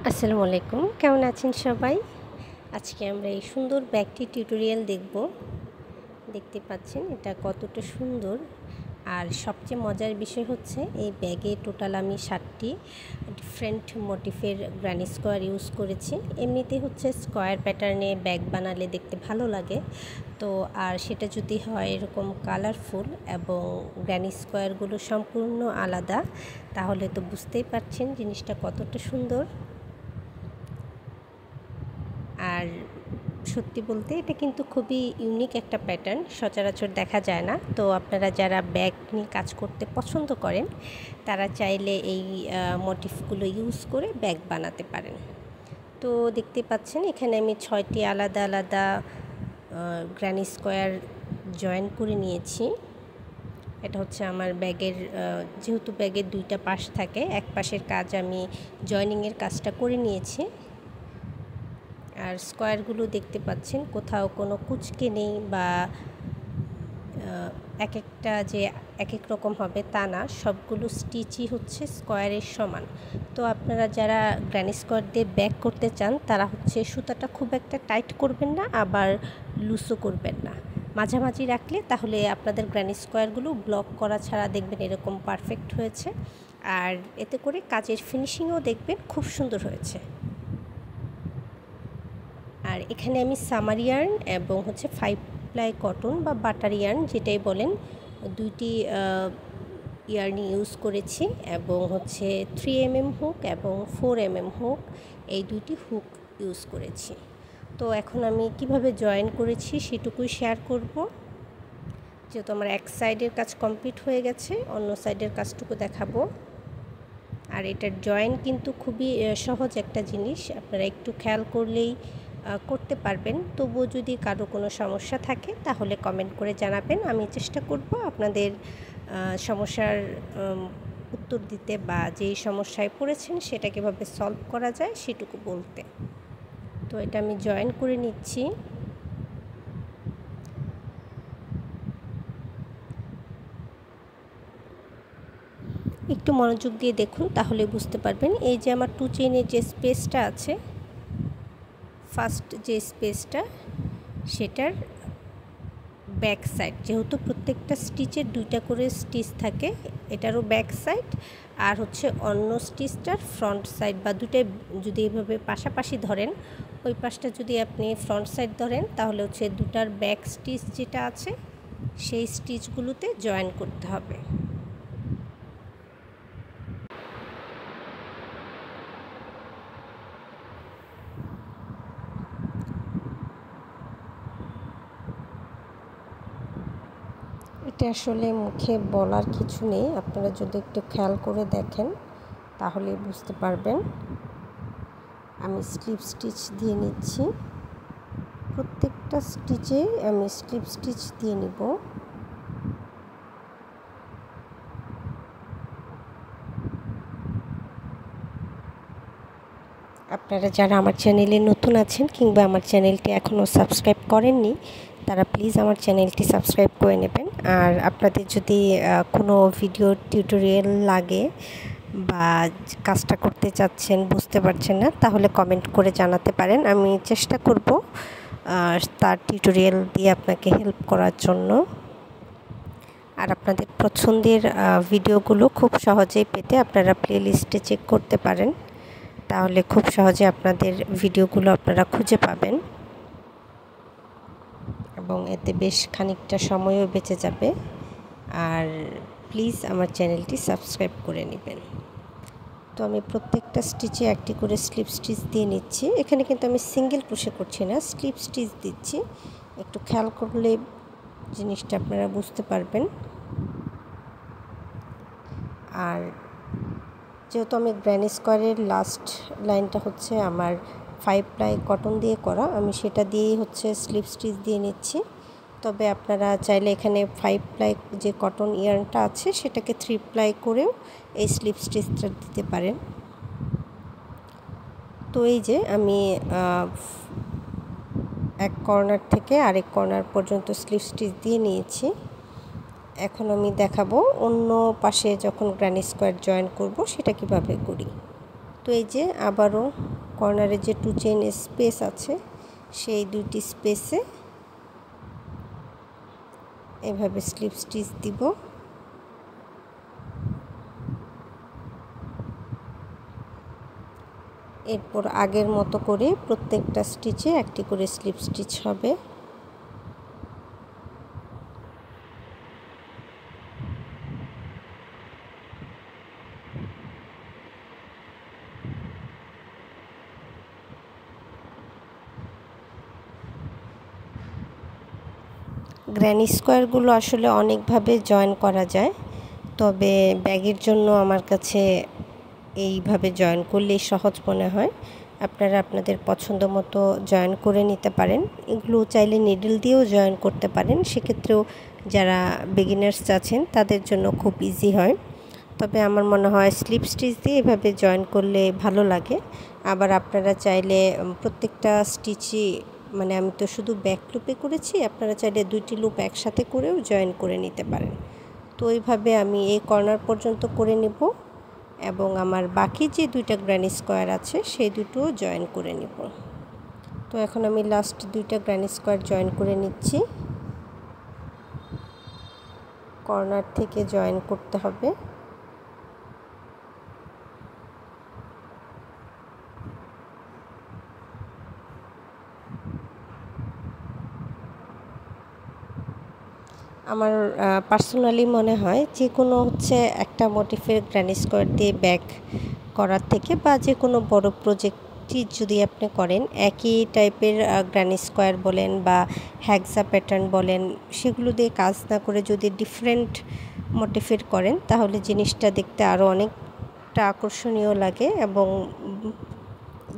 আসসালামু আলাইকুম, কেমন আছেন সবাই? আজকে আমরা এই সুন্দর ব্যাগটি টিউটোরিয়াল দেখব। দেখতে পাচ্ছেন এটা কতটা সুন্দর। আর সবচেয়ে মজার বিষয় হচ্ছে এই ব্যাগে টোটাল আমি 7টি ডিফারেন্ট মোটিফের গ্রানি স্কোয়ার ইউজ করেছি। এমনিতে হচ্ছে স্কোয়ার প্যাটার্নে ব্যাগ বানালে দেখতে ভালো লাগে, তো আর সেটা যদি হয় এরকম কালারফুল এবং গ্রানি স্কোয়ারগুলো সম্পূর্ণ আলাদা, তাহলে তো বুঝতেই পারছেন জিনিসটা কতটা সুন্দর। আর সত্যি বলতে এটা কিন্তু খুবই ইউনিক একটা প্যাটার্ন, সচরাচর দেখা যায় না। তো আপনারা যারা ব্যাগ নিয়ে কাজ করতে পছন্দ করেন তারা চাইলে এই মোটিফগুলো ইউজ করে ব্যাগ বানাতে পারেন। তো দেখতে পাচ্ছেন এখানে আমি 6টি আলাদা আলাদা গ্রানি স্কোয়ার জয়েন করে নিয়েছি। এটা হচ্ছে আমার ব্যাগের, যেহেতু ব্যাগের 2টা পাশ থাকে, এক পাশের কাজ আমি জয়েনিংয়ের কাজটা করে নিয়েছি। আর স্কোয়ারগুলো দেখতে পাচ্ছেন কোথাও কোনো কুচকে নেই বা এক একটা যে এক এক রকম হবে তা না, সবগুলো স্টিচই হচ্ছে স্কোয়ারের সমান। তো আপনারা যারা গ্রানি স্কোয়ার দিয়ে ব্যাগ করতে চান তারা হচ্ছে সুতাটা খুব একটা টাইট করবেন না, আবার লুজও করবেন না, মাঝামাঝি রাখলে তাহলে আপনাদের গ্রানি স্কোয়ারগুলো ব্লক করা ছাড়া দেখবেন এরকম পারফেক্ট হয়েছে। আর এতে করে কাজের ফিনিশিংও দেখবেন খুব সুন্দর হয়েছে। আর এখানে আমি সামার ইয়ার্ন এবং হচ্ছে 5 প্লাই কটন বা বাটার ইয়ার্ন যেটাই বলেন, 2টি ইয়ার্নই ইউজ করেছি এবং হচ্ছে 3mm হুক এবং 4mm হুক, এই 2টি হুক ইউজ করেছি। তো এখন আমি কিভাবে জয়েন করেছি সেটুকুই শেয়ার করব। যেহেতু আমার এক সাইডের কাজ কমপ্লিট হয়ে গেছে, অন্য সাইডের কাজটুকু দেখাবো। আর এটার জয়েন কিন্তু খুবই সহজ একটা জিনিস, আপনারা একটু খেয়াল করলেই করতে পারবেন। তবুও যদি কারো কোনো সমস্যা থাকে তাহলে কমেন্ট করে জানাবেন, আমি চেষ্টা করব আপনাদের সমস্যার উত্তর দিতে বা যেই সমস্যায় পড়েছেন সেটা কীভাবে সলভ করা যায় সেটুকু বলতে। তো এটা আমি জয়েন করে নিচ্ছি। একটু মনোযোগ দিয়ে দেখুন তাহলে বুঝতে পারবেন। এই যে আমার 2 চেইনের যে স্পেসটা আছে, ফার্স্ট যে স্পেসটা সেটার ব্যাক সাইড, যেহেতু প্রত্যেকটা স্টিচের 2টা করে স্টিচ থাকে, এটারও ব্যাক সাইড আর হচ্ছে অন্য স্টিচটার ফ্রন্ট সাইড, বা দুটোই যদি এভাবে পাশাপাশি ধরেন, ওই পাশটা যদি আপনি ফ্রন্ট সাইড ধরেন তাহলে হচ্ছে দুটার ব্যাক স্টিচ যেটা আছে সেই স্টিচগুলোতে জয়েন করতে হবে। এটা আসলে মুখে বলার কিছু নেই, আপনারা যদি একটু খেয়াল করে দেখেন তাহলে বুঝতে পারবেন। আমি স্লিপ স্টিচ দিয়ে নিচ্ছি, প্রত্যেকটা স্টিচে আমি স্লিপ স্টিচ দিয়ে নিব। আপনারা যারা আমার চ্যানেলে নতুন আছেন কিংবা আমার চ্যানেলটি এখনও সাবস্ক্রাইব করেননি তারা প্লিজ আমার চ্যানেলটি সাবস্ক্রাইব করে নেবেন। আর আপনাদের যদি কোনো ভিডিও টিউটোরিয়াল লাগে বা কাজটা করতে চাচ্ছেন বুঝতে পারছেন না, তাহলে কমেন্ট করে জানাতে পারেন, আমি চেষ্টা করব তার টিউটোরিয়াল দিয়ে আপনাকে হেল্প করার জন্য। আর আপনাদের পছন্দের ভিডিওগুলো খুব সহজেই পেতে আপনারা প্লেলিস্টে চেক করতে পারেন, তাহলে খুব সহজে আপনাদের ভিডিওগুলো আপনারা খুঁজে পাবেন এবং এতে বেশ খানিকটা সময়ও বেঁচে যাবে। আর প্লিজ আমার চ্যানেলটি সাবস্ক্রাইব করে নেবেন। তো আমি প্রত্যেকটা স্টিচে একটি করে স্লিপ স্টিচ দিয়ে নিচ্ছি। এখানে কিন্তু আমি সিঙ্গেল ক্রোশে করছি না, স্লিপ স্টিচ দিচ্ছি। একটু খেয়াল করলে জিনিসটা আপনারা বুঝতে পারবেন। আর যেহেতু আমি গ্রানি স্কোয়ারের লাস্ট লাইনটা হচ্ছে আমার 5 প্লাই কটন দিয়ে করা, আমি সেটা দিয়েই হচ্ছে স্লিপ স্টিচ দিয়ে নিচ্ছি। তবে আপনারা চাইলে এখানে 5 প্লাই যে কটন ইয়ার্নটা আছে সেটাকে 3 প্লাই করেও এই স্লিপ স্টিচটা দিতে পারেন। তো এই যে আমি এক কর্নার থেকে আরেক কর্নার পর্যন্ত স্লিপ স্টিচ দিয়ে নিয়েছি। এখন আমি দেখাবো অন্য পাশে যখন গ্রানি স্কোয়ার জয়েন করব সেটা কিভাবে করি। তো এই যে আবারও কর্নারে যে 2 চেইন স্পেস আছে সেই 2টি স্পেসে এভাবে স্লিপ স্টিচ দিব। এরপর আগের মতো করে প্রত্যেকটা স্টিচে একটি করে স্লিপ স্টিচ হবে। গ্র্যানি স্কোয়ারগুলো আসলে অনেকভাবে জয়েন করা যায়, তবে ব্যাগের জন্য আমার কাছে এইভাবে জয়েন করলেই সহজ মনে হয়। আপনারা আপনাদের পছন্দ মতো জয়েন করে নিতে পারেন। এগুলো চাইলে নিডল দিয়েও জয়েন করতে পারেন, সেক্ষেত্রেও যারা বিগিনার্স আছেন তাদের জন্য খুব ইজি হয়। তবে আমার মনে হয় স্লিপ স্টিচ দিয়ে এভাবে জয়েন করলে ভালো লাগে। আবার আপনারা চাইলে প্রত্যেকটা স্টিচই, মানে আমি তো শুধু ব্যাক লুপে করেছি, আপনারা চাইলে 2টি লুপ একসাথে করেও জয়েন করে নিতে পারেন। তো এইভাবে আমি এই কর্নার পর্যন্ত করে নেব এবং আমার বাকি যে 2টা গ্র্যানি স্কোয়ার আছে সেই দুটোও জয়েন করে নেব। তো এখন আমি লাস্ট 2টা গ্র্যানি স্কোয়ার জয়েন করে নিচ্ছি। কর্নার থেকে জয়েন করতে হবে। আমার পার্সোনালি মনে হয় যে কোনো একটা মোটিফের গ্র্যানি স্কোয়ার দিয়ে ব্যাক করার থেকে বা যে কোনো বড় প্রজেক্টই যদি আপনি করেন, একই টাইপের গ্র্যানি স্কোয়ার বলেন বা হ্যাক্সা প্যাটার্ন বলেন, সেগুলো দিয়ে কাজ না করে যদি ডিফারেন্ট মোটিফের করেন তাহলে জিনিসটা দেখতে আরও অনেকটা আকর্ষণীয় লাগে এবং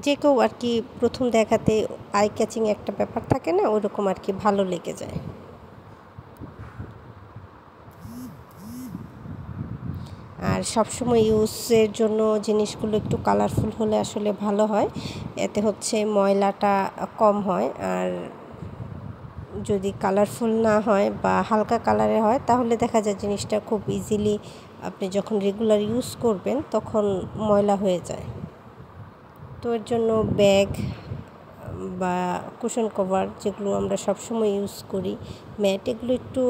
যে কেউ আর কি প্রথম দেখাতে আই ক্যাচিং একটা ব্যাপার থাকে না, ওইরকম আর কি ভালো লেগে যায়। আর সবসময় ইউজের জন্য জিনিসগুলো একটু কালারফুল হলে আসলে ভালো হয়, এতে ময়লাটা কম হয়। আর যদি কালারফুল না হয় বা হালকা কালারের হয় তাহলে দেখা যায় জিনিসটা খুব ইজিলি আপনি যখন রেগুলার ইউজ করবেন তখন ময়লা হয়ে যায়। তো এর জন্য ব্যাগ বা কুশন কভার যেগুলো আমরা সবসময় ইউজ করি, ম্যাট, এগুলো একটু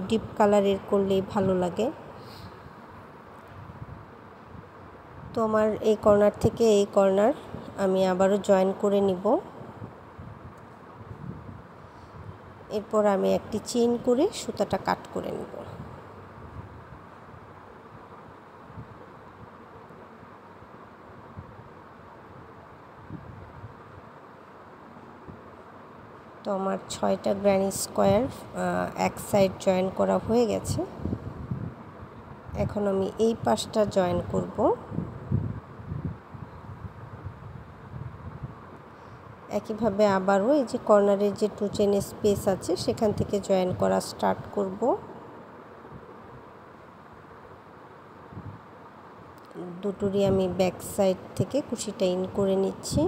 ডিপ কালারের করলেই ভালো লাগে। তো আমার এই কর্নার থেকে এই কর্নার আমি আবারও জয়েন করে নিব। এরপর আমি একটি চেইন করে সুতাটা কাট করে নিব। তো আমার 6টা গ্র্যানি স্কোয়ার এক সাইড জয়েন করা হয়ে গেছে। এখন আমি এই পাশটা জয়েন করব। একইভাবে আবারও এই যে কর্নারের যে 2 চেইন স্পেস আছে সেখান থেকে জয়েন করা স্টার্ট করব। দুটোরই আমি ব্যাক সাইড থেকে কুশিটা ইন করে নিচ্ছি।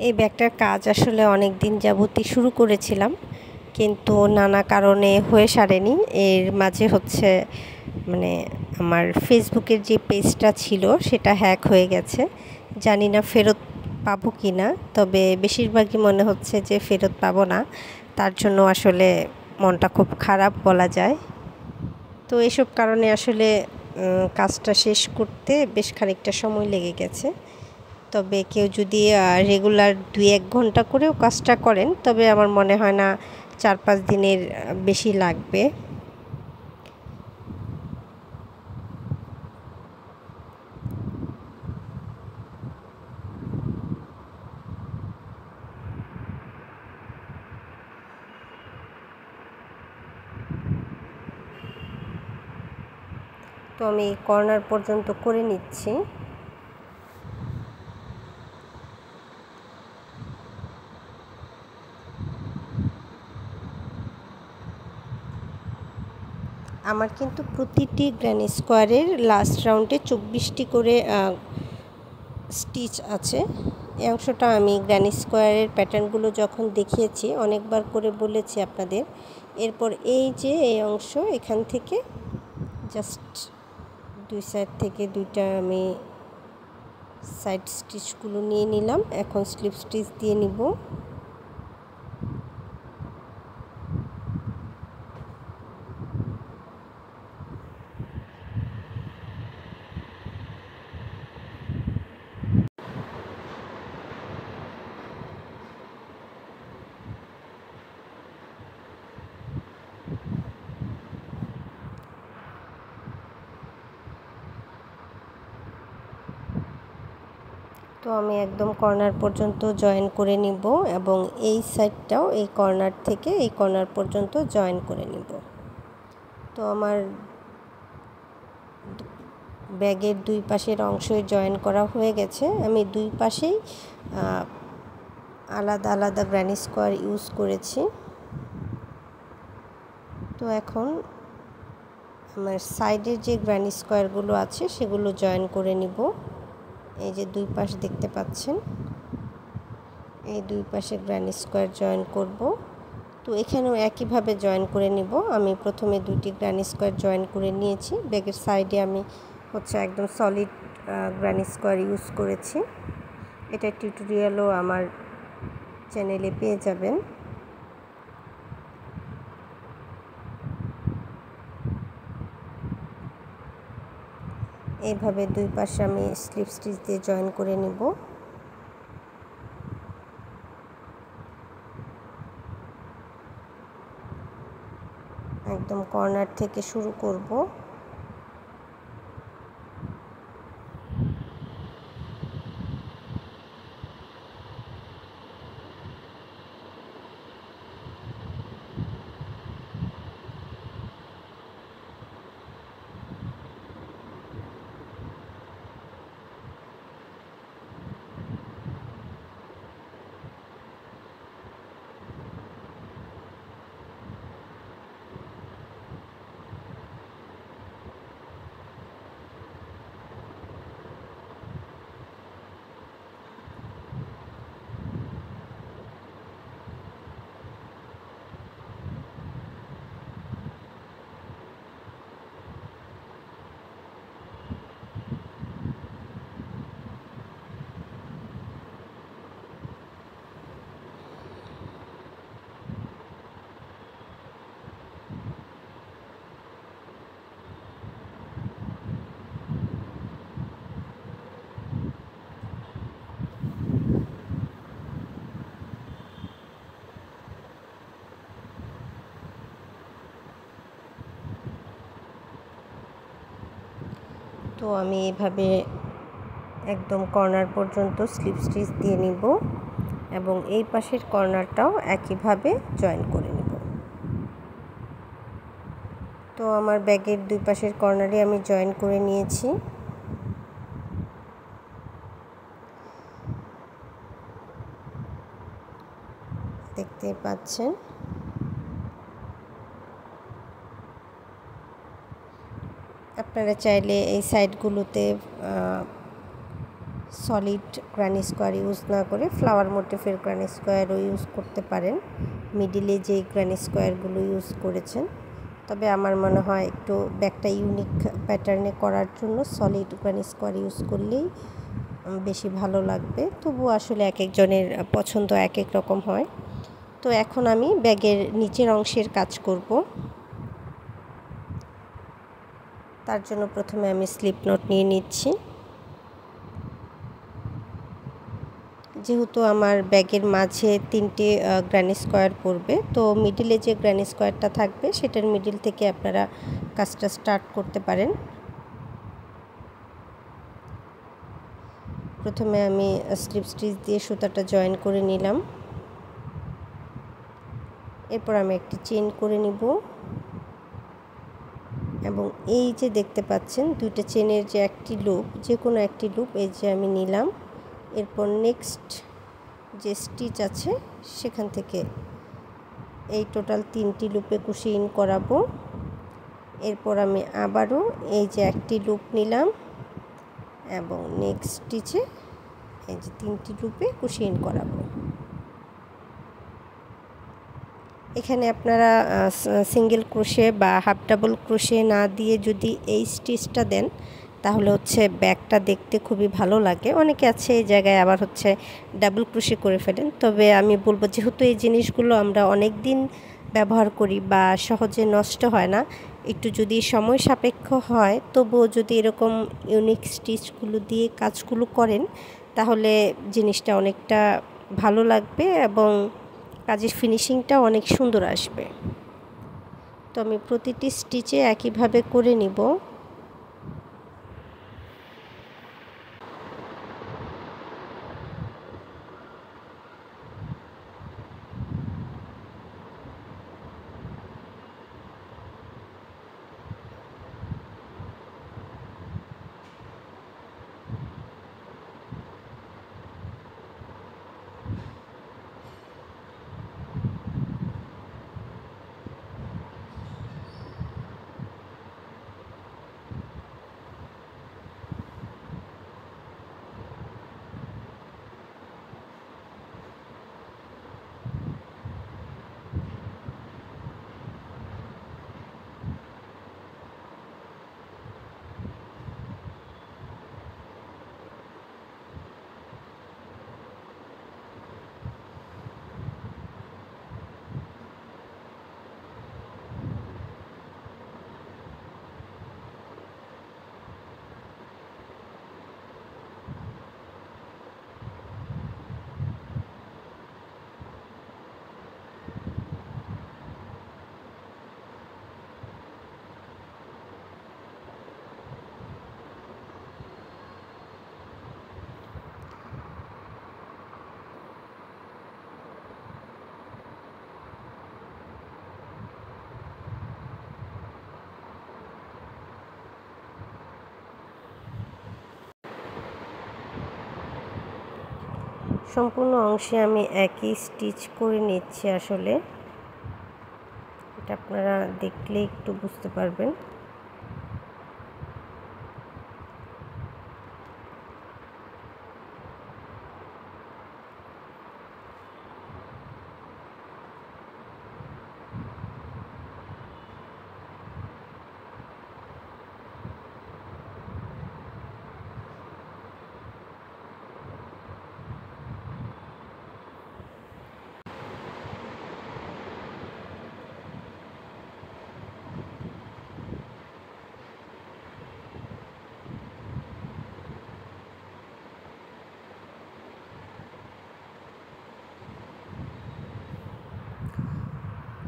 এই ব্যাগটার কাজ আসলে অনেক দিন যাবতই শুরু করেছিলাম, কিন্তু নানা কারণে হয়ে সারেনি। এর মাঝে মানে আমার ফেসবুকের যে পেজটা ছিল সেটা হ্যাক হয়ে গেছে। জানি না ফেরত পাবো কি না, তবে বেশিরভাগই মনে হচ্ছে যে ফেরত পাবো না। তার জন্য আসলে মনটা খুব খারাপ বলা যায়। তো এসব কারণে আসলে কাজটা শেষ করতে বেশ খানিকটা সময় লেগে গেছে। তবে কেউ যদি রেগুলার 2-1 ঘন্টা করেও কাজটা করেন তবে আমার মনে হয় না 4-5 দিনের বেশি লাগবে। তো আমি কর্নার পর্যন্ত করে নিচ্ছি। আমার কিন্তু প্রতিটি গ্র্যানি স্কোয়ারের লাস্ট রাউন্ডে 24টি করে স্টিচ আছে। এই অংশটা আমি গ্র্যানি স্কোয়ারের প্যাটার্নগুলো যখন দেখিয়েছি অনেকবার করে বলেছি আপনাদের। এরপর এই যে এই অংশ এখান থেকে জাস্ট দুই সাইড থেকে দুইটা আমি সাইড স্টিচগুলো নিয়ে নিলাম। এখন স্লিপ স্টিচ দিয়ে নিব। তো আমি একদম কর্নার পর্যন্ত জয়েন করে নিব এবং এই সাইডটাও এই কর্নার থেকে এই কর্নার পর্যন্ত জয়েন করে নিব। তো আমার ব্যাগের দুই পাশের অংশই জয়েন করা হয়ে গেছে। আমি দুই পাশেই আলাদা আলাদা গ্র্যানি স্কোয়ার ইউজ করেছি। তো এখন আমার সাইডের যে গ্র্যানি স্কোয়ারগুলো আছে সেগুলো জয়েন করে নিব। এই যে দুই পাশ দেখতে পাচ্ছেন, এই দুই পাশে গ্র্যানি স্কোয়ার জয়েন করব। তো এখানেও একইভাবে জয়েন করে নিব। আমি প্রথমে দুইটি গ্র্যানি স্কোয়ার জয়েন করে নিয়েছি। ব্যাগের সাইডে আমি একদম সলিড গ্র্যানি স্কোয়ার ইউজ করেছি। এটা টিউটোরিয়ালও আমার চ্যানেলে পেয়ে যাবেন। এইভাবে দুই পাশে আমি স্লিপ স্টিচ দিয়ে জয়েন করে নিব। একদম কর্নার থেকে শুরু করব। তো আমি এভাবে একদম কর্নার পর্যন্ত স্লিপ স্টিচ দিয়ে নিব এবং এই পাশের কর্নারটাও একইভাবে জয়েন করে নিব। তো আমার ব্যাগের দুই পাশের কর্নারে আমি জয়েন করে নিয়েছি। দেখতে পাচ্ছেন। আপনারা চাইলে এই সাইডগুলোতে সলিড গ্র্যানি স্কোয়ার ইউজ না করে ফ্লাওয়ার মোটিফের গ্র্যানি স্কোয়ারও ইউজ করতে পারেন। মিডিলে যেই গ্র্যানি স্কোয়ারগুলো ইউজ করেছেন, তবে আমার মনে হয় একটু ব্যাগটা ইউনিক প্যাটার্নে করার জন্য সলিড গ্র্যানি স্কোয়ার ইউজ করলেই বেশি ভালো লাগবে। তবুও আসলে এক একজনের পছন্দ এক এক রকম হয়। তো এখন আমি ব্যাগের নিচের অংশের কাজ করব। তার জন্য প্রথমে আমি স্লিপ নট নিয়ে নিচ্ছি। যেহেতু আমার ব্যাগের মাঝে তিনটে গ্র্যানি স্কোয়ার পড়বে, তো মিডিলে যে গ্র্যানি স্কোয়ারটা থাকবে সেটার মিডিল থেকে আপনারা কাজটা স্টার্ট করতে পারেন। প্রথমে আমি স্লিপ স্টিচ দিয়ে সুতাটা জয়েন করে নিলাম। এরপর আমি একটি চেইন করে নিব এবং এই যে দেখতে পাচ্ছেন দুইটা চেনের যে একটি লুপ, যে কোনো একটি লুপ এই যে আমি নিলাম। এরপর নেক্সট যে স্টিচ আছে সেখান থেকে এই টোটাল 3টি লুপে কুশি ইন করাবো। এরপর আমি আবারও এই যে একটি লুপ নিলাম এবং নেক্সট স্টিচে এই যে 3টি লুপে কুশি ইন করাবো। এখানে আপনারা সিঙ্গেল ক্রোশে বা হাফ ডাবল ক্রোশে না দিয়ে যদি এই স্টিচটা দেন তাহলে হচ্ছে ব্যাগটা দেখতে খুবই ভালো লাগে। অনেকে আছে এই জায়গায় আবার হচ্ছে ডাবল ক্রোশে করে ফেলেন, তবে আমি বলবো যেহেতু এই জিনিসগুলো আমরা অনেক দিন ব্যবহার করি বা সহজে নষ্ট হয় না, একটু যদি সময় সাপেক্ষ হয় তবুও যদি এরকম ইউনিক স্টিচগুলো দিয়ে কাজগুলো করেন তাহলে জিনিসটা অনেকটা ভালো লাগবে এবং কাজের ফিনিশিংটা অনেক সুন্দর আসবে। তো আমি প্রতিটি স্টিচে একইভাবে করে নিব। সম্পূর্ণ অংশে আমি একই স্টিচ করে নিচ্ছি। আসলে এটা আপনারা দেখলে একটু বুঝতে পারবেন।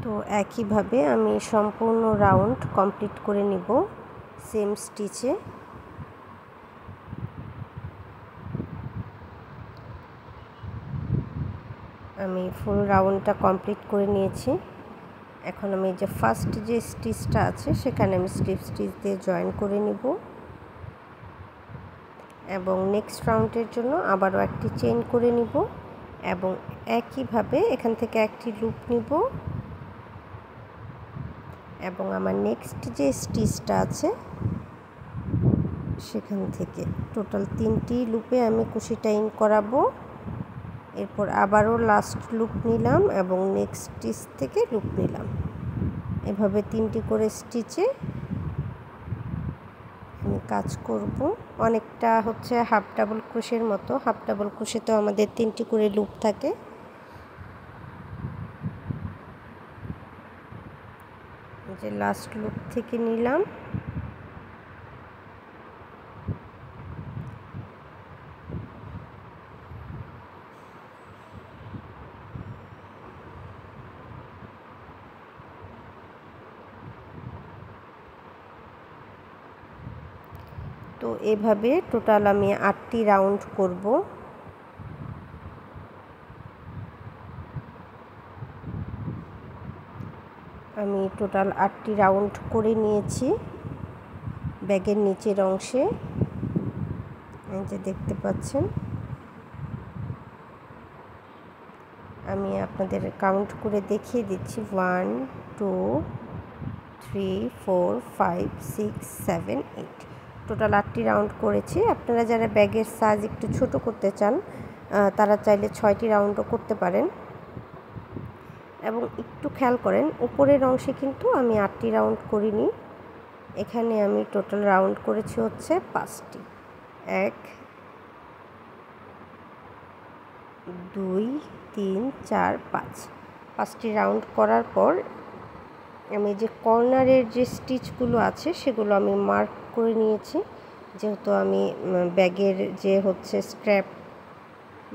তো একইভাবে আমি সম্পূর্ণ রাউন্ড কমপ্লিট করে নিব সেম স্টিচে। আমি ফুল রাউন্ডটা কমপ্লিট করে নিয়েছি। এখন আমি যে ফার্স্ট যে স্টিচটা আছে সেখানে আমি স্লিপ স্টিচ দিয়ে জয়েন করে নিব এবং নেক্সট রাউন্ডের জন্য আবারও একটি চেইন করে নিব এবং একইভাবে এখান থেকে একটি লুপ নিব এবং আমার নেক্সট যে স্টিচটা আছে সেখান থেকে টোটাল 3টি লুপে আমি কুশিটা ইন করাবো। এরপর আবারও লাস্ট লুপ নিলাম এবং নেক্সট স্টিচ থেকে লুপ নিলাম। এভাবে 3টি করে স্টিচে আমি কাজ করব। অনেকটা হচ্ছে হাফ ডাবল ক্রোশের মতো। হাফ ডাবল ক্রোশেতেও আমাদের 3টি করে লুপ থাকে। যে লাস্ট লুপ থেকে নিলাম তো এভাবে টোটাল আমি 8টি রাউন্ড করব। আমি টোটাল 8টি রাউন্ড করে নিয়েছি ব্যাগের নিচের অংশে, এই যে দেখতে পাচ্ছেন। আমি আপনাদের কাউন্ট করে দেখিয়ে দিচ্ছি 1 2 3 4 5 6 7 8 টোটাল 8টি রাউন্ড করেছি। আপনারা যারা ব্যাগের সাইজ একটু ছোট করতে চান তারা চাইলে 6টি রাউন্ডও করতে পারেন। এবং একটু খেয়াল করেন উপরের অংশে কিন্তু আমি 8টি রাউন্ড করিনি, এখানে আমি টোটাল রাউন্ড করেছি হচ্ছে 5টি। 1 2 3 4 5টি রাউন্ড করার পর আমি যে কর্নারের যে স্টিচগুলো আছে সেগুলো আমি মার্ক করে নিয়েছি, যেহেতু আমি ব্যাগের যে হচ্ছে স্ট্র্যাপ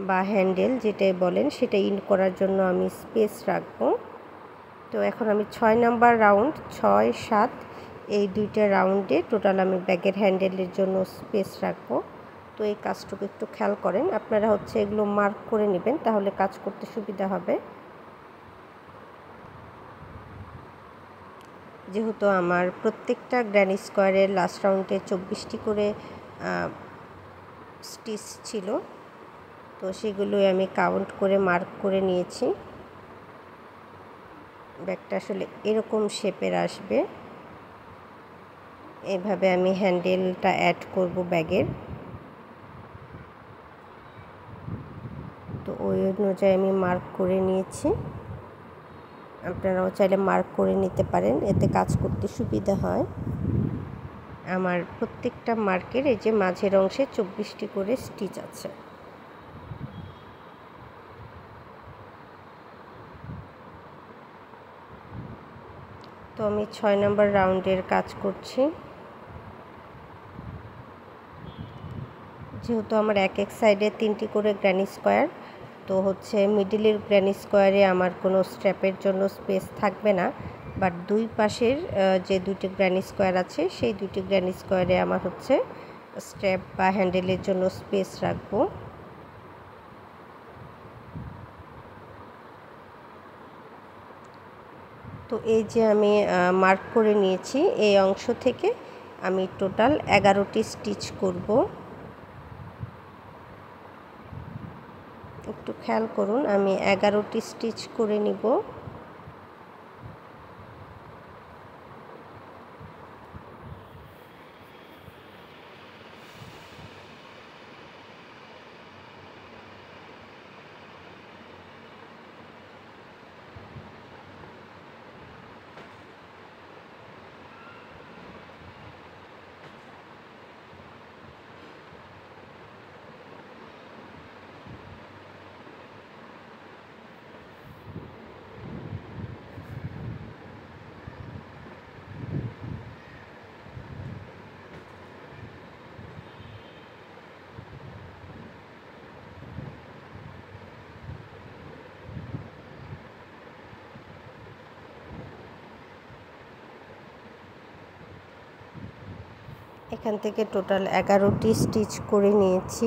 বা হ্যান্ডেল যেটাই বলেন সেটা ইন করার জন্য আমি স্পেস রাখবো। তো এখন আমি 6 নাম্বার রাউন্ড 6 7 এই দুইটা রাউন্ডে টোটাল আমি ব্যাগের হ্যান্ডেলের জন্য স্পেস রাখবো। তো এই কাজটুকু একটু খেয়াল করেন, আপনারা হচ্ছে এগুলো মার্ক করে নেবেন, তাহলে কাজ করতে সুবিধা হবে। যেহেতু আমার প্রত্যেকটা গ্র্যানি স্কোয়ারের লাস্ট রাউন্ডে 24টি করে স্টিচ ছিল, তো সেগুলোই আমি কাউন্ট করে মার্ক করে নিয়েছি। ব্যাগটা আসলে এরকম শেপের আসবে, এভাবে আমি হ্যান্ডেলটা অ্যাড করব ব্যাগের। তো ওই অনুযায়ী আমি মার্ক করে নিয়েছি, আপনারাও চাইলে মার্ক করে নিতে পারেন, এতে কাজ করতে সুবিধা হয়। আমার প্রত্যেকটা মার্কের এই যে মাঝের অংশে 24টি করে স্টিচ আছে। তো আমি 6 নাম্বার রাউন্ডের কাজ করছি। যেহেতু আমার এক এক সাইডে 3টি করে গ্র্যানি স্কোয়ার, তো হচ্ছে মিডিলের গ্র্যানি স্কোয়ারে আমার কোনো স্ট্র্যাপের জন্য স্পেস থাকবে না, বাট দুই পাশের যে দুটি গ্র্যানি স্কোয়ার আছে সেই দুটি গ্র্যানি স্কোয়ারে আমার হচ্ছে স্ট্র্যাপ বা হ্যান্ডেলের জন্য স্পেস রাখবো। তো এই যে আমি মার্ক করে নিয়েছি, এই অংশ থেকে আমি টোটাল 11টি স্টিচ করব। একটু খেয়াল করুন, আমি 11টি স্টিচ করে নিব। এখান থেকে টোটাল 11টি স্টিচ করে নিয়েছি।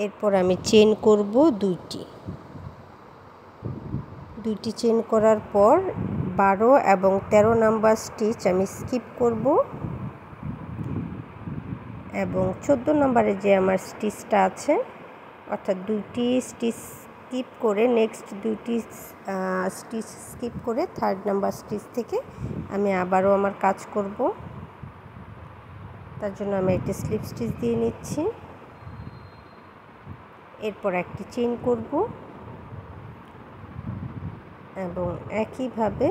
এরপর আমি চেন করব দুইটি চেন করার পর 12 এবং 13 নাম্বার স্টিচ আমি স্কিপ করব, এবং 14 নম্বরে যে আমার স্টিচটা আছে অর্থাৎ দুইটি স্টিচ স্কিপ করে নেক্সট দুইটি স্টিচ স্কিপ করে 3rd নাম্বার স্টিচ থেকে আমি আবারও আমার কাজ করব। তার জন্য আমি একটি স্লিপ স্টিচ দিয়ে নিচ্ছি, এরপর একটি চেইন করব এবং একইভাবে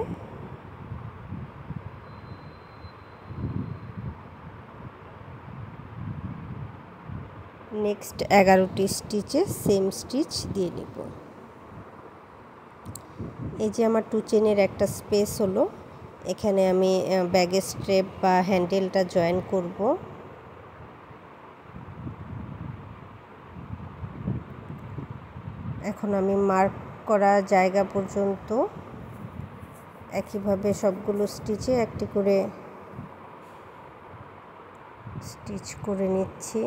নেক্সট 11টি স্টিচে সেম স্টিচ দিয়ে নেব। এই যে আমার 2 চেনের একটা স্পেস হলো, এখানে আমি ব্যাগের স্ট্রেপ বা হ্যান্ডেলটা জয়েন করব। এখন আমি মার্ক করা জায়গা পর্যন্ত একইভাবে সবগুলো স্টিচে একটি করে স্টিচ করে নিচ্ছি।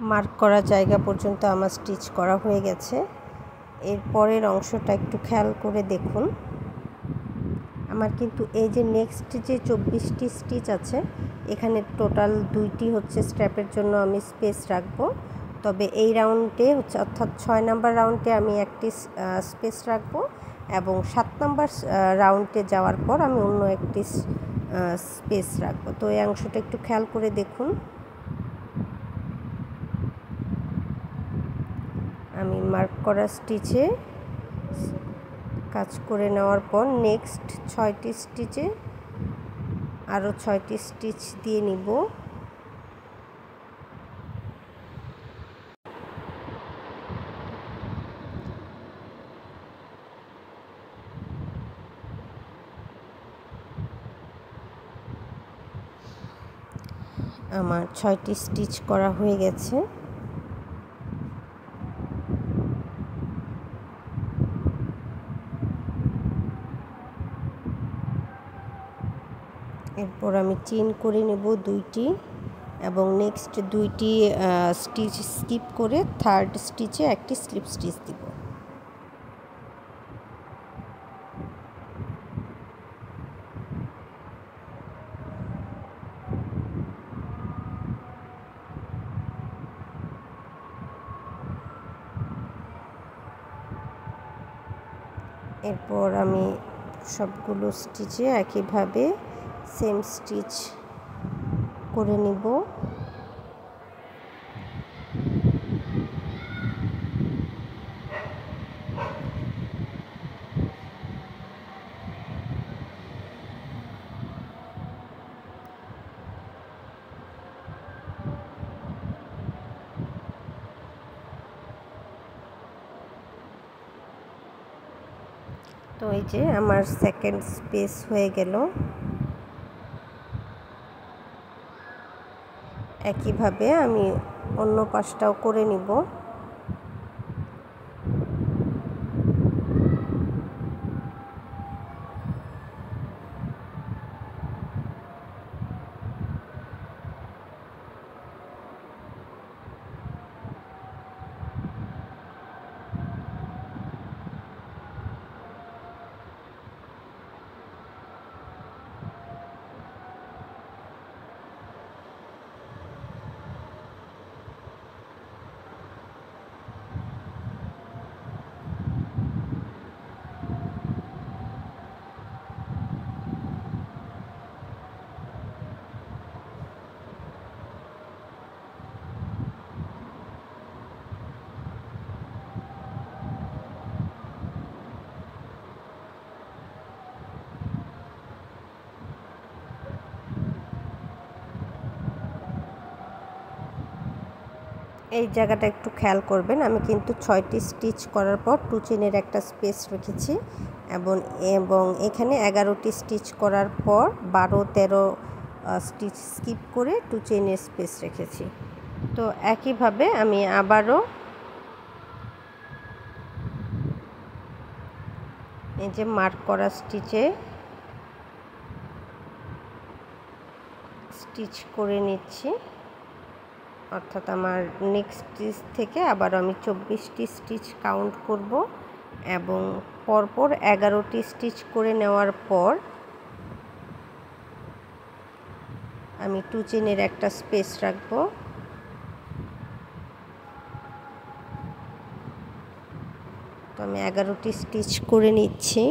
মার্ক করা জায়গা পর্যন্ত আমার স্টিচ করা হয়ে গেছে। এর পরের অংশটা একটু খেয়াল করে দেখুন। আমার কিন্তু এই যে নেক্সট যে 24টি স্টিচ আছে, এখানে টোটাল 2টি হচ্ছে স্ট্র্যাপের জন্য আমি স্পেস রাখবো। তবে এই রাউন্ডে হচ্ছে অর্থাৎ 6 নাম্বার রাউন্ডে আমি একটি স্পেস রাখবো এবং 7 নাম্বার রাউন্ডে যাওয়ার পর আমি অন্য একটি স্পেস রাখবো। তো এই অংশটা একটু খেয়াল করে দেখুন। আমি মার্ক করা স্টিচে কাজ করে নেওয়ার পর নেক্সট 6টি স্টিচে আরও 6টি স্টিচ দিয়ে নিব। আমার 6টি স্টিচ করা হয়ে গেছে। এরপর আমি চেইন করে নেব 2টি এবং নেক্সট 2টি স্টিচ স্কিপ করে থার্ড স্টিচে একটি স্লিপ স্টিচ দিব। এরপর আমি সবগুলো স্টিচে একইভাবে সেম স্টিচ করে নিব। তো এই যে আমার সেকেন্ড স্পেস হয়ে গেল। একইভাবে আমি অন্য পাশটাও করে নিব। এই জায়গাটা একটু খেয়াল করবেন। আমি কিন্তু 6টি স্টিচ করার পর 2 চেইনের একটা স্পেস রেখেছি এবং এখানে 11টি স্টিচ করার পর 12-13 স্টিচ স্কিপ করে 2 চেইনের স্পেস রেখেছি। তো একইভাবে আমি আবারও এই যে মার্ক করা স্টিচে স্টিচ করে নিচ্ছি। অর্থাৎ আমার নেক্সট স্টিচ থেকে আবার আমি 24টি স্টিচ কাউন্ট করব এবং পরপর 11টি স্টিচ করে নেওয়ার পর আমি 2 চেইনের একটা স্পেস রাখব। তো আমি 11টি স্টিচ করে নিচ্ছি।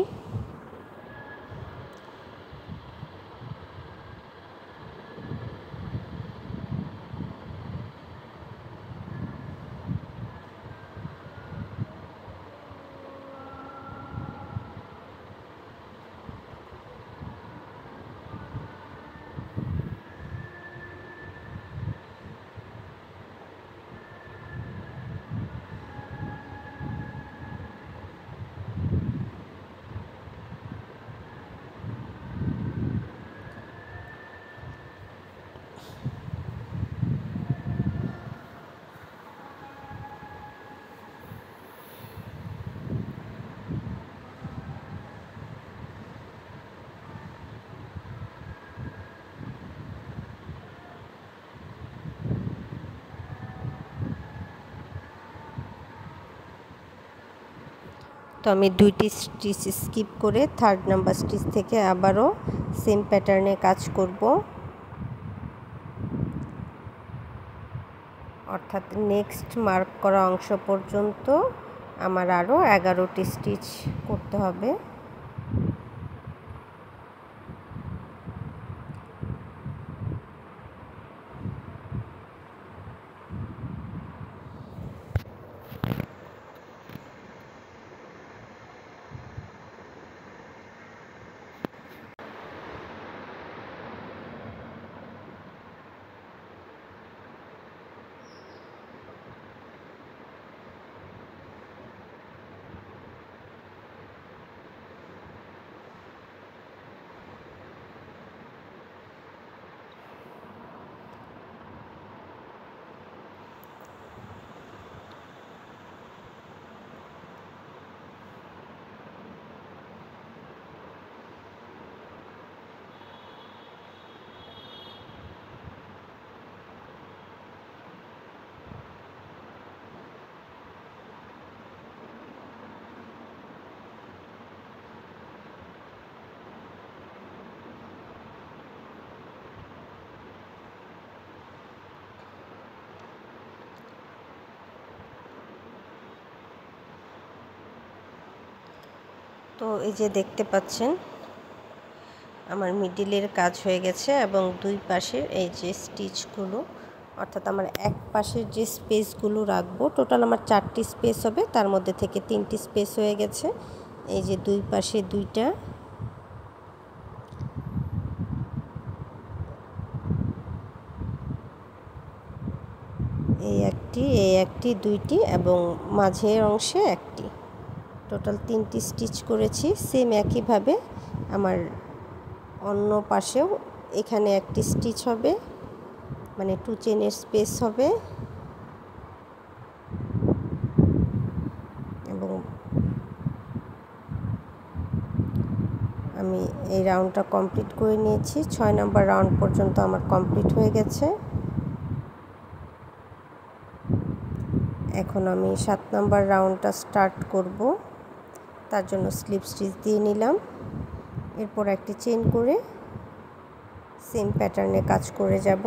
তো আমি 2টি স্টিচ স্কিপ করে 3rd নাম্বার স্টিচ থেকে আবারও সেম প্যাটার্নে কাজ করব, অর্থাৎ নেক্সট মার্ক করা অংশ পর্যন্ত আমার আরও 11টি স্টিচ করতে হবে। তো এই যে দেখতে পাচ্ছেন আমার মিডিলের কাজ হয়ে গেছে এবং দুই পাশের এই যে স্টিচগুলো, অর্থাৎ আমার এক পাশের যে স্পেসগুলো রাখবো, টোটাল আমার 4টি স্পেস হবে, তার মধ্যে থেকে 3টি স্পেস হয়ে গেছে। এই যে দুই পাশে 2টা, এই একটি 2টি এবং মাঝের অংশে একটি, টোটাল 3টি স্টিচ করেছি। সেম একইভাবে আমার অন্য পাশেও এখানে একটি স্টিচ হবে, মানে 2 চেনের স্পেস হবে এবং আমি এই রাউন্ডটা কমপ্লিট করে নিয়েছি। 6 নাম্বার রাউন্ড পর্যন্ত আমার কমপ্লিট হয়ে গেছে। এখন আমি 7 নাম্বার রাউন্ডটা স্টার্ট করব, তার জন্য স্লিপ স্টিচ দিয়ে নিলাম, এরপর একটি চেইন করে সেম প্যাটার্নে কাজ করে যাব।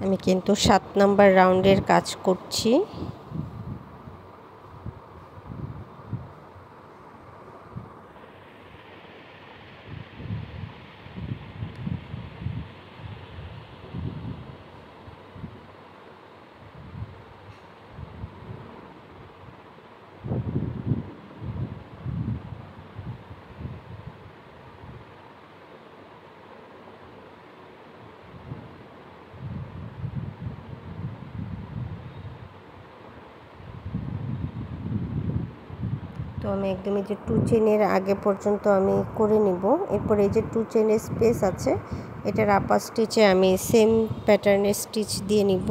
আমি কিন্তু 7 নাম্বার রাউন্ডের কাজ করছি। তো আমি একদম এই যে 2 চেনের আগে পর্যন্ত আমি করে নিব। এরপর এই যে 2 চেনের স্পেস আছে, এটার আপার স্টিচে আমি সেম প্যাটার্নের স্টিচ দিয়ে নিব।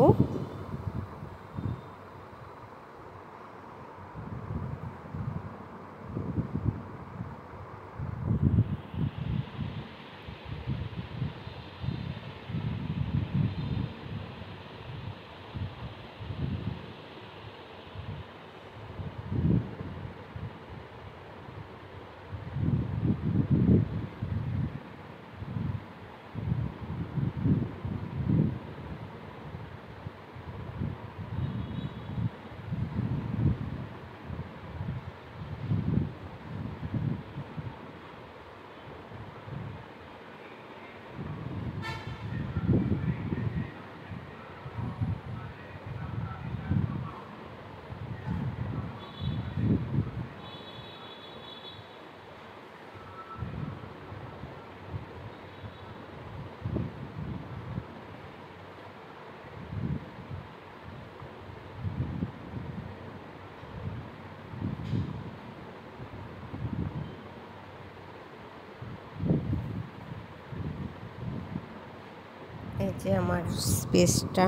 যে আমার স্পেসটা,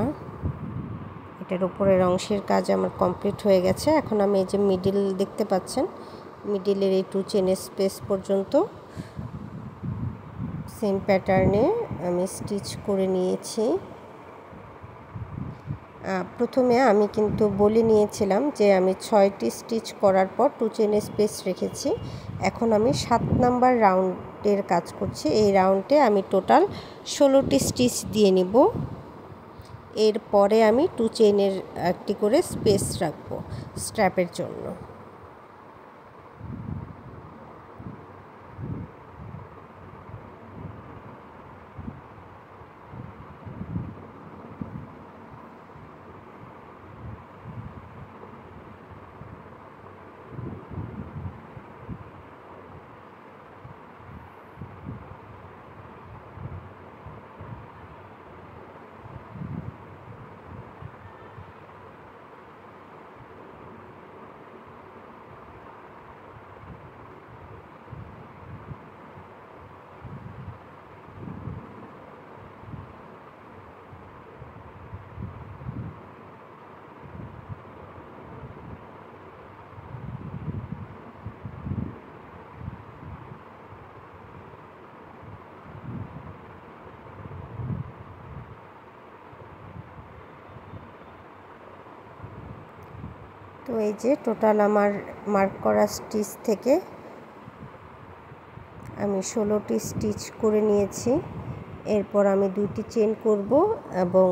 এটার উপরের অংশের কাজ আমার কমপ্লিট হয়ে গেছে। এখন আমি এই যে মিডিল দেখতে পাচ্ছেন, মিডিলের এই 2 চেনের স্পেস পর্যন্ত সেম প্যাটার্নে আমি স্টিচ করে নিয়েছি। প্রথমে আমি কিন্তু বলে নিয়েছিলাম যে আমি 6টি স্টিচ করার পর 2 চেনের স্পেস রেখেছি। এখন আমি 7 নাম্বার রাউন্ডের কাজ করছি। এই রাউন্ডে আমি টোটাল 16টি স্টিচ দিয়ে নিব। এরপরে আমি 2 চেনের একটি করে স্পেস রাখবো স্ট্র্যাপের জন্য। তো এই যে টোটাল আমার মার্ক করা স্টিচ থেকে আমি 16টি স্টিচ করে নিয়েছি। এরপর আমি 2টি চেন করব এবং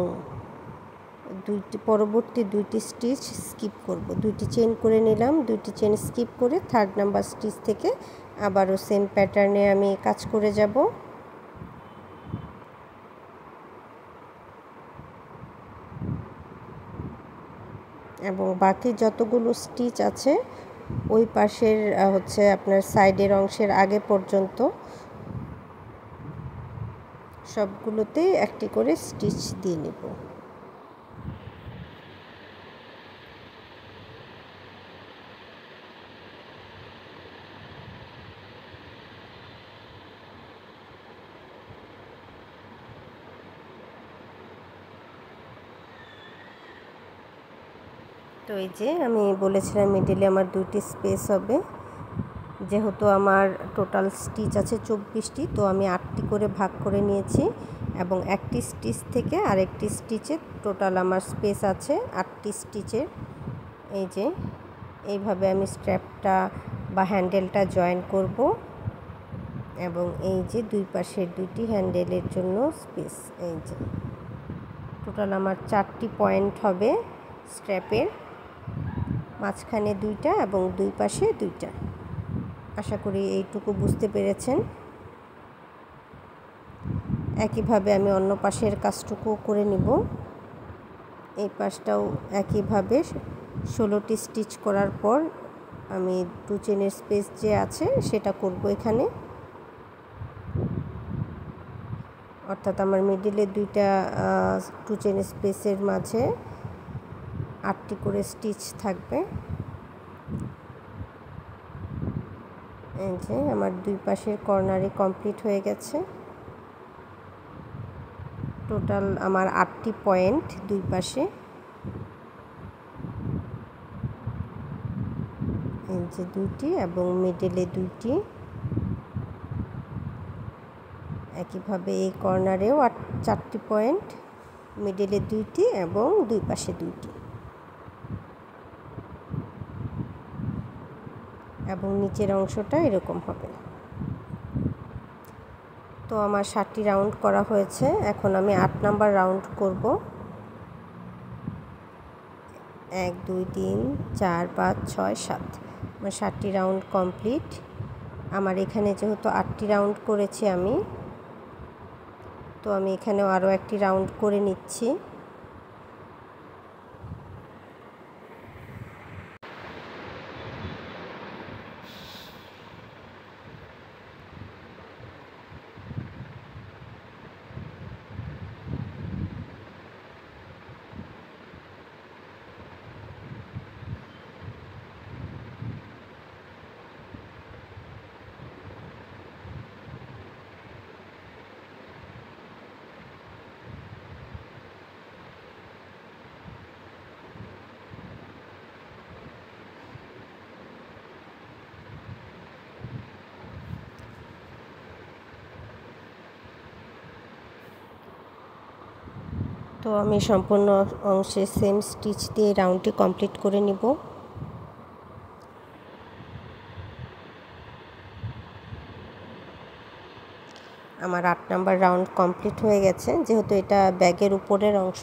পরবর্তী 2টি স্টিচ স্কিপ করব। 2টি চেন করে নিলাম, 2টি চেন স্কিপ করে 3rd নাম্বার স্টিচ থেকে আবারও সেম প্যাটার্নে আমি কাজ করে যাব। এবং বাকি যতগুলো স্টিচ আছে ওই পাশের হচ্ছে আপনার সাইডের অংশের আগে পর্যন্ত সবগুলোতেই একটি করে স্টিচ দিয়ে নেব। তো এই যে আমি বলেছিলাম মিডিলে আমার 2টি স্পেস হবে। যেহেতু আমার টোটাল স্টিচ আছে 24টি, তো আমি 8টি করে ভাগ করে নিয়েছি এবং একটি স্টিচ থেকে আরেকটি স্টিচে টোটাল আমার স্পেস আছে 8টি স্টিচের। এই যে এইভাবে আমি স্ট্র্যাপটা বা হ্যান্ডেলটা জয়েন করব এবং এই যে দুই পাশের 2টি হ্যান্ডেলের জন্য স্পেস। এই যে টোটাল আমার 4টি পয়েন্ট হবে স্ট্র্যাপের, মাঝখানে 2টা এবং দুই পাশে 2টা। আশা করি এইটুকু বুঝতে পেরেছেন। একইভাবে আমি অন্য পাশের কাজটুকু করে নিব। এই পাশটাও একইভাবে 16টি স্টিচ করার পর আমি 2 চেনের স্পেস যে আছে সেটা করব এখানে। অর্থাৎ আমার মিডিলে 2টা 2 চেন স্পেসের মাঝে 8টি করে স্টিচ থাকবে। এই যে আমার দুই পাশের কর্নারে কমপ্লিট হয়ে গেছে। টোটাল আমার 8টি পয়েন্ট দুই পাশে। এই যে 2টি এবং মিডিলে 2টি, একইভাবে এই কর্নারেও 4টি পয়েন্ট, মিডিলে 2টি এবং দুই পাশে 2টি, এবং নিচের অংশটা এরকম হবে। তো আমার 7টি রাউন্ড করা হয়েছে। এখন আমি 8 নাম্বার রাউন্ড করব। 1 2 3 4 5 6 7, আমার 7টি রাউন্ড কমপ্লিট। আমার এখানে যেহেতু 8টি রাউন্ড করেছি আমি, তো আমি এখানেও আরও একটি রাউন্ড করে নিচ্ছি। তো আমি সম্পূর্ণ অংশে সেম স্টিচ দিয়ে রাউন্ডটি কমপ্লিট করে নিব। আমার 8 নাম্বার রাউন্ড কমপ্লিট হয়ে গেছে। যেহেতু এটা ব্যাগের উপরের অংশ,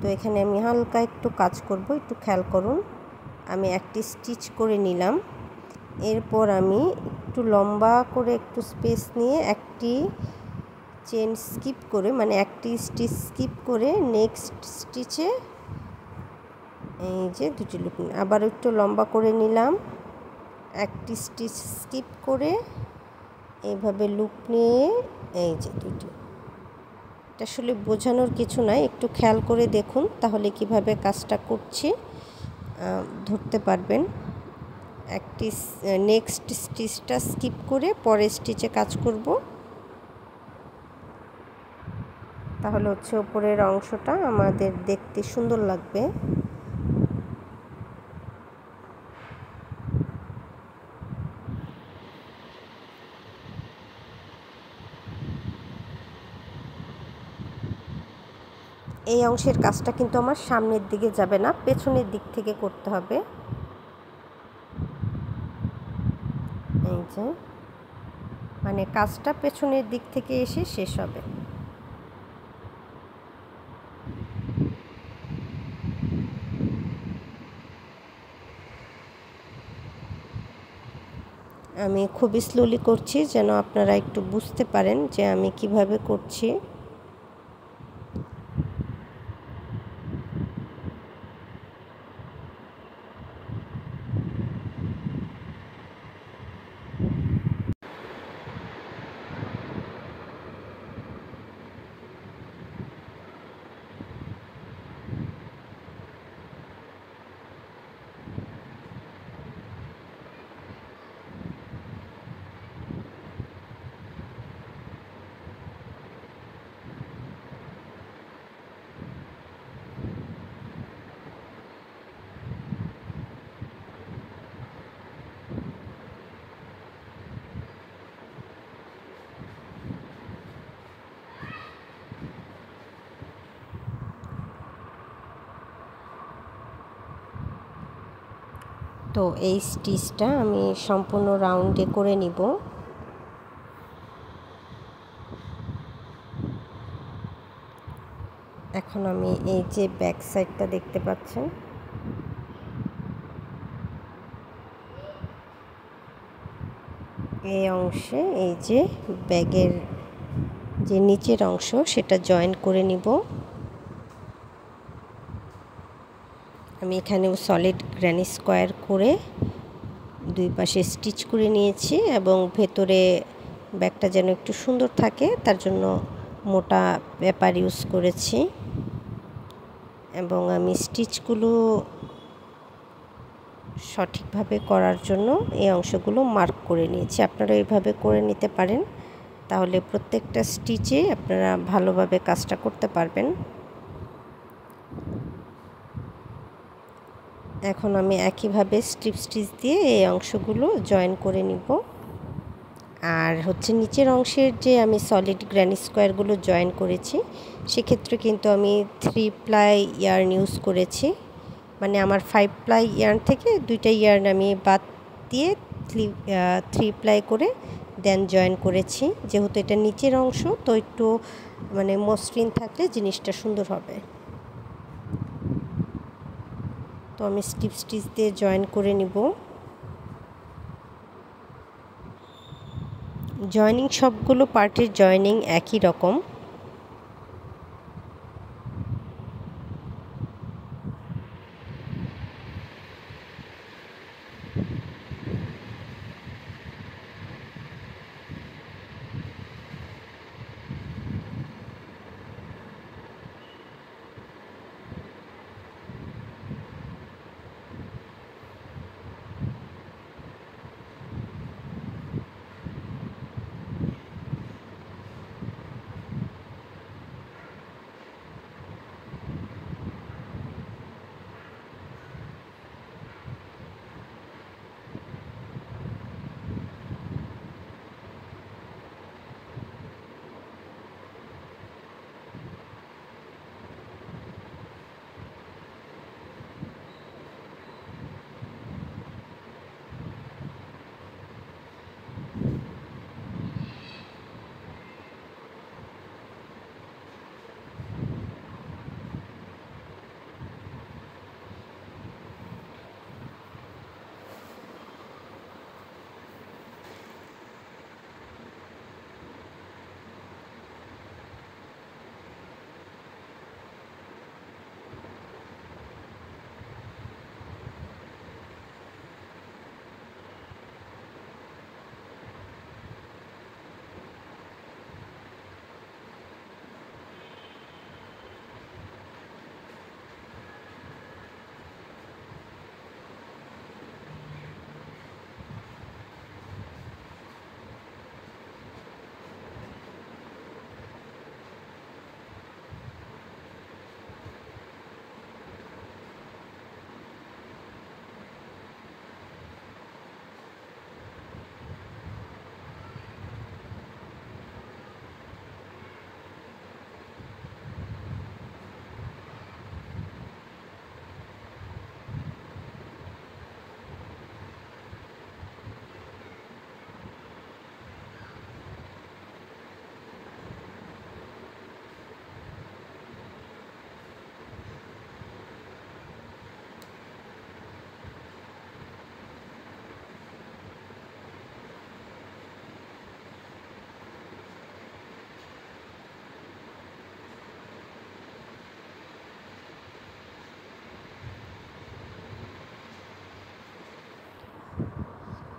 তো এখানে আমি হালকা একটু কাজ করব, একটু খেয়াল করুন। আমি একটি স্টিচ করে নিলাম। এরপর আমি একটু লম্বা করে একটু স্পেস নিয়ে একটি চেন স্কিপ করে, মানে একটি স্টিচ স্কিপ করে নেক্সট স্টিচে এই যে দুটি লুপ আবার একটু লম্বা করে নিলাম, একটি স্টিচ স্কিপ করে এইভাবে লুপ নিয়ে এই যে দুটি। এটা আসলে বোঝানোর কিছু নাই, একটু খেয়াল করে দেখুন, তাহলে কিভাবে কাজটা করছি ধরতে পারবেন। একটি নেক্সট স্টিচটা স্কিপ করে পরের স্টিচে কাজ করব, তাহলে হচ্ছে উপরের অংশটা আমাদের দেখতে সুন্দর লাগবে। এই অংশের কাজটা কিন্তু আমার সামনের দিকে যাবে না, পেছনের দিক থেকে করতে হবে। এই যে মানে কাজটা পেছনের দিক থেকে এসে শেষ হবে। আমি খুবই স্লোলি করছি যেন আপনারা একটু বুঝতে পারেন যে আমি কিভাবে করছি। তো এই স্টিচটা আমি সম্পূর্ণ রাউন্ডে করে নিব। এখন আমি এই যে ব্যাক সাইডটা দেখতে পাচ্ছেন, এই অংশে এই যে ব্যাগের যে নিচের অংশ সেটা জয়েন করে নিব। আমি এখানেও সলিড গ্র্যানি স্কোয়ার করে দুই পাশে স্টিচ করে নিয়েছি এবং ভেতরে ব্যাগটা যেন একটু সুন্দর থাকে তার জন্য মোটা পেপার ইউজ করেছি এবং আমি স্টিচগুলো সঠিকভাবে করার জন্য এই অংশগুলো মার্ক করে নিয়েছি। আপনারা এইভাবে করে নিতে পারেন, তাহলে প্রত্যেকটা স্টিচে আপনারা ভালোভাবে কাজটা করতে পারবেন। এখন আমি একইভাবে স্ট্রিপ স্টিচ দিয়ে এই অংশগুলো জয়েন করে নিব। আর হচ্ছে নিচের অংশের যে আমি সলিড গ্র্যানি স্কোয়ারগুলো জয়েন করেছি সেক্ষেত্রে কিন্তু আমি 3 প্লাই ইয়ার্ন ইউজ করেছি, মানে আমার 5 প্লাই ইয়ার্ন থেকে 2টা ইয়ার্ন আমি বাদ দিয়ে 3 প্লাই করে দেন জয়েন করেছি। যেহেতু এটা নিচের অংশ তো একটু মানে মসৃণ থাকলে জিনিসটা সুন্দর হবে। তো আমি স্ট্রিপ স্টিচ দিয়ে জয়েন করে নিব। জয়েনিং সবগুলো পার্টের জয়েনিং একই রকম।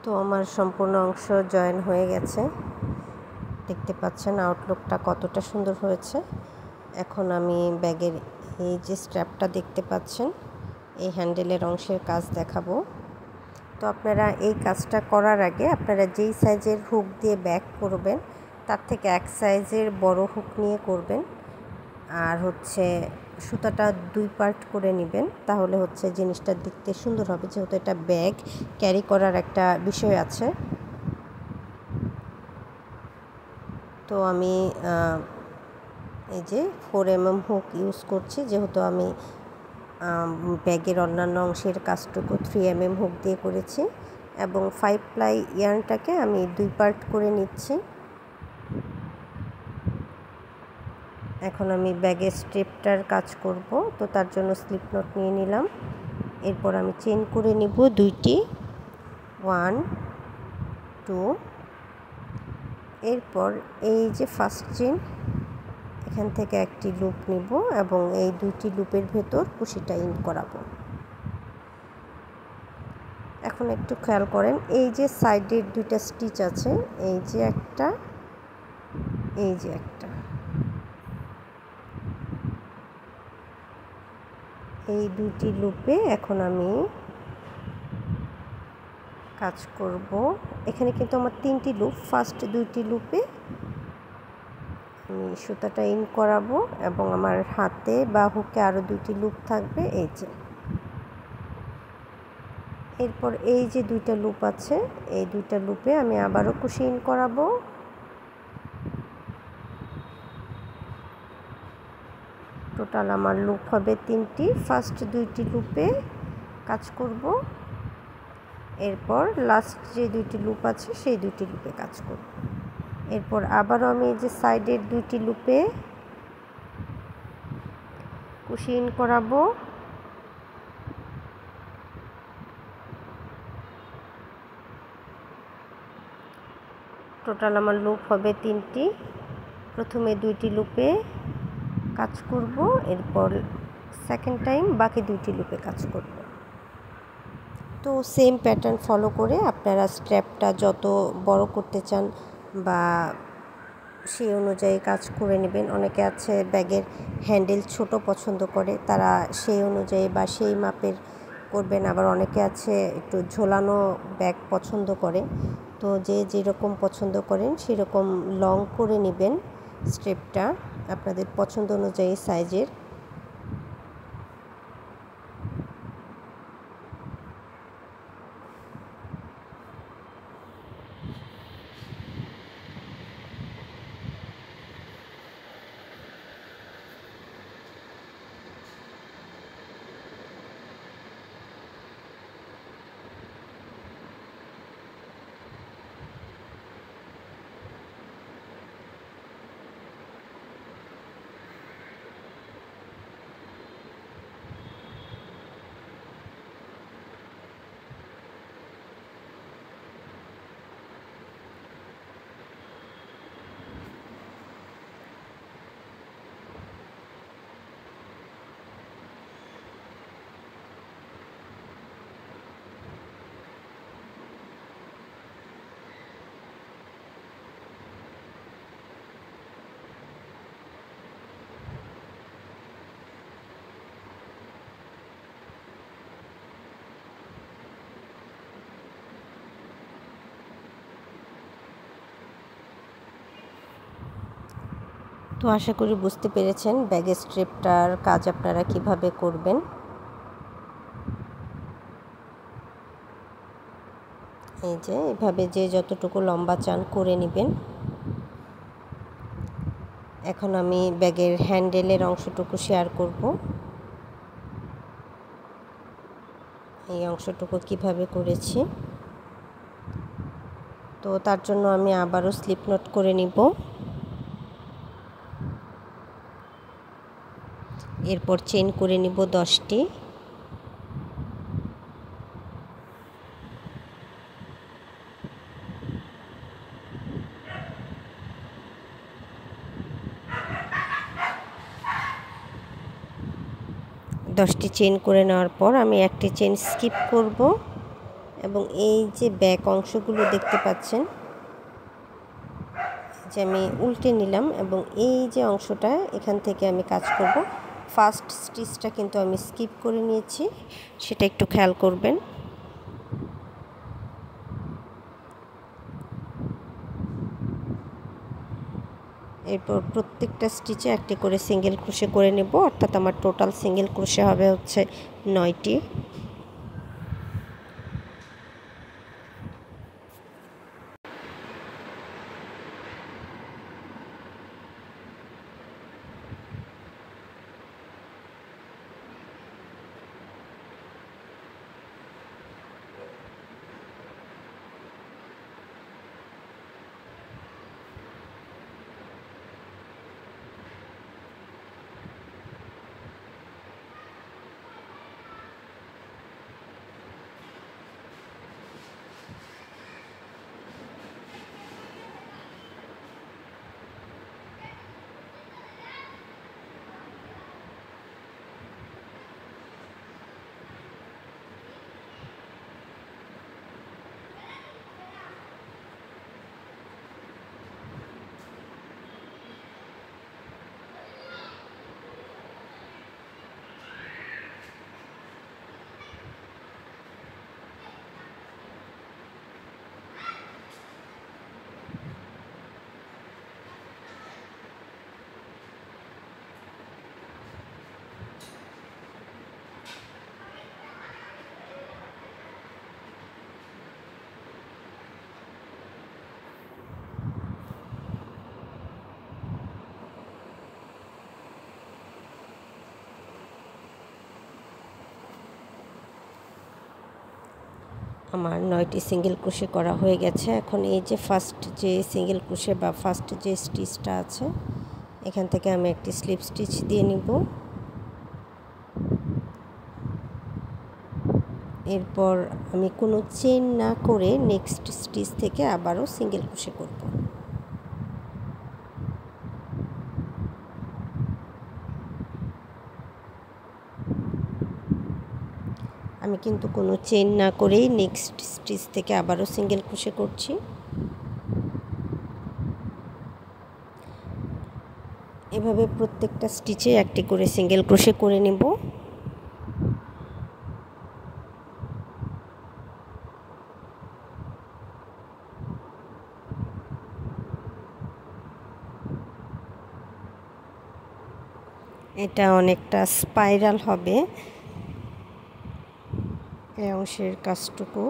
তো আমার সম্পূর্ণ অংশ জয়েন হয়ে গেছে, দেখতে পাচ্ছেন আউটলুকটা কতটা সুন্দর হয়েছে। এখন আমি ব্যাগের এই যে স্ট্র্যাপটা দেখতে পাচ্ছেন, এই হ্যান্ডেলের অংশের কাজ দেখাবো। তো আপনারা এই কাজটা করার আগে আপনারা যেই সাইজের হুক দিয়ে ব্যাগ করবেন তার থেকে এক সাইজের বড় হুক নিয়ে করবেন, আর হচ্ছে সুতাটা 2 পার্ট করে নেবেন, তাহলে হচ্ছে জিনিসটা দেখতে সুন্দর হবে, যেহেতু এটা ব্যাগ ক্যারি করার একটা বিষয় আছে। তো আমি এই যে 4mm হুক ইউজ করছি, যেহেতু আমি ব্যাগের অন্যান্য অংশের কাজটুকু 3mm হুক দিয়ে করেছি, এবং 5 প্লাই ইয়ার্নটাকে আমি 2 পার্ট করে নিচ্ছি। এখন আমি ব্যাগের স্ট্রিপটার কাজ করব, তো তার জন্য স্লিপ নট নিয়ে নিলাম। এরপর আমি চেইন করে নিব 2টি, 1 2। এরপর এই যে ফার্স্ট চেইন, এখান থেকে একটি লুপ নিব এবং এই 2টি লুপের ভেতর কুশিটা ইন করাবো। এখন একটু খেয়াল করেন, এই যে সাইডের 2টা স্টিচ আছে, এই যে একটা, এই যে একটা, এই 2টি লুপে এখন আমি কাজ করব। এখানে কিন্তু আমার 3টি লুপ, ফার্স্ট 2টি লুপে আমি সুতাটা ইন করাবো এবং আমার হাতে বা হুকে আরও 2টি লুপ থাকবে, এই যে। এরপর এই যে 2টা লুপ আছে, এই 2টা লুপে আমি আবারও কুশি ইন করাবো। টোটাল আমার লুপ হবে 3টি, ফার্স্ট 2টি লুপে কাজ করব, এরপর লাস্ট যে 2টি লুপ আছে সেই 2টি লুপে কাজ করব। এরপর আবারও আমি এই যে সাইডের 2টি লুপে কুশি ইন করাবো। টোটাল আমার লুপ হবে 3টি, প্রথমে 2টি লুপে কাজ করব, এরপর সেকেন্ড টাইম বাকি 2টি লুপে কাজ করব। তো সেম প্যাটার্ন ফলো করে আপনারা স্ট্র্যাপটা যত বড় করতে চান বা সেই অনুযায়ী কাজ করে নেবেন। অনেকে আছে ব্যাগের হ্যান্ডেল ছোট পছন্দ করে, তারা সেই অনুযায়ী বা সেই মাপের করবেন। আবার অনেকে আছে একটু ঝোলানো ব্যাগ পছন্দ করে, তো যে যেরকম পছন্দ করেন সেরকম লং করে নেবেন স্ট্রিপটা আপনাদের পছন্দ অনুযায়ী সাইজের। তো আশা করি বুঝতে পেরেছেন ব্যাগের স্ট্রিপটার কাজ আপনারা কিভাবে করবেন। এই যে এভাবে যে যতটুকু লম্বা চান করে নেবেন। এখন আমি ব্যাগের হ্যান্ডেলের অংশটুকু শেয়ার করব, এই অংশটুকু কিভাবে করেছি। তো তার জন্য আমি আবারও স্লিপ নট করে নিব। এরপর চেইন করে নিব 10টি। চেইন করে নেওয়ার পর আমি একটি চেইন স্কিপ করব এবং এই যে ব্যাক অংশগুলো দেখতে পাচ্ছেন যে আমি উল্টে নিলাম এবং এই যে অংশটা এখান থেকে আমি কাজ করব। ফার্স্ট স্টিচটা কিন্তু আমি স্কিপ করে নিয়েছি, সেটা একটু খেয়াল করবেন। এরপর প্রত্যেকটা স্টিচে একটি করে সিঙ্গেল ক্রোশে করে নেব, অর্থাৎ আমার টোটাল সিঙ্গেল ক্রোশে হবে হচ্ছে 9টি। আমার 9টি সিঙ্গেল ক্রোশে করা হয়ে গেছে। এখন এই যে ফার্স্ট যে সিঙ্গেল ক্রোশে বা ফার্স্ট যে স্টিচটা আছে এখান থেকে আমি একটি স্লিপ স্টিচ দিয়ে নিব। এরপর আমি কোনো চেইন না করে নেক্সট স্টিচ থেকে আবারও সিঙ্গেল ক্রোশে করব। আমি কিন্তু কোনো চেইন না করেই নেক্সট স্টিচ থেকে আবারও সিঙ্গেল ক্রোশে করছি। এভাবে প্রত্যেকটা স্টিচে একটি করে সিঙ্গেল ক্রোশে করে নেব। এটা অনেকটা স্পাইরাল হবে এই অংশের কাজটুকু।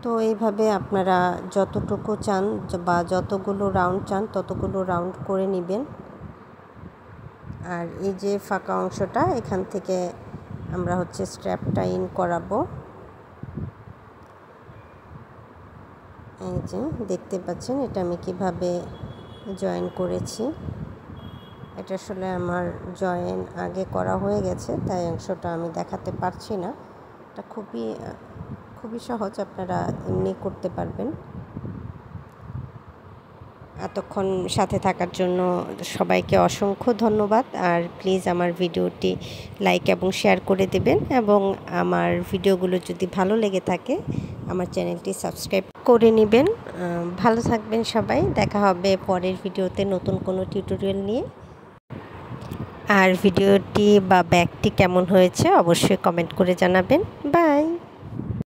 তো এইভাবে আপনারা যতটুকু চান বা যতগুলো রাউন্ড চান ততগুলো রাউন্ড করে নেবেন। আর এই যে ফাঁকা অংশটা এখান থেকে আমরা হচ্ছে স্ট্র্যাপটা ইন করাবো। এই যে দেখতে পাচ্ছেন এটা আমি কিভাবে জয়েন করেছি। এটা আসলে আমার জয়েন আগে করা হয়ে গেছে, তাই অংশটা আমি দেখাতে পারছি না। এটা খুবই সহজ, আপনারা এমনি করতে পারবেন। এতক্ষণ সাথে থাকার জন্য সবাইকে অসংখ্য ধন্যবাদ। আর প্লিজ আমার ভিডিওটি লাইক এবং শেয়ার করে দেবেন, এবং আমার ভিডিওগুলো যদি ভালো লেগে থাকে আমার চ্যানেলটি সাবস্ক্রাইব করে নেবেন। ভালো থাকবেন সবাই, দেখা হবে পরের ভিডিওতে নতুন কোনো টিউটোরিয়াল নিয়ে। আর ভিডিওটি বা ব্যাগটি কেমন হয়েছে অবশ্যই কমেন্ট করে জানাবেন।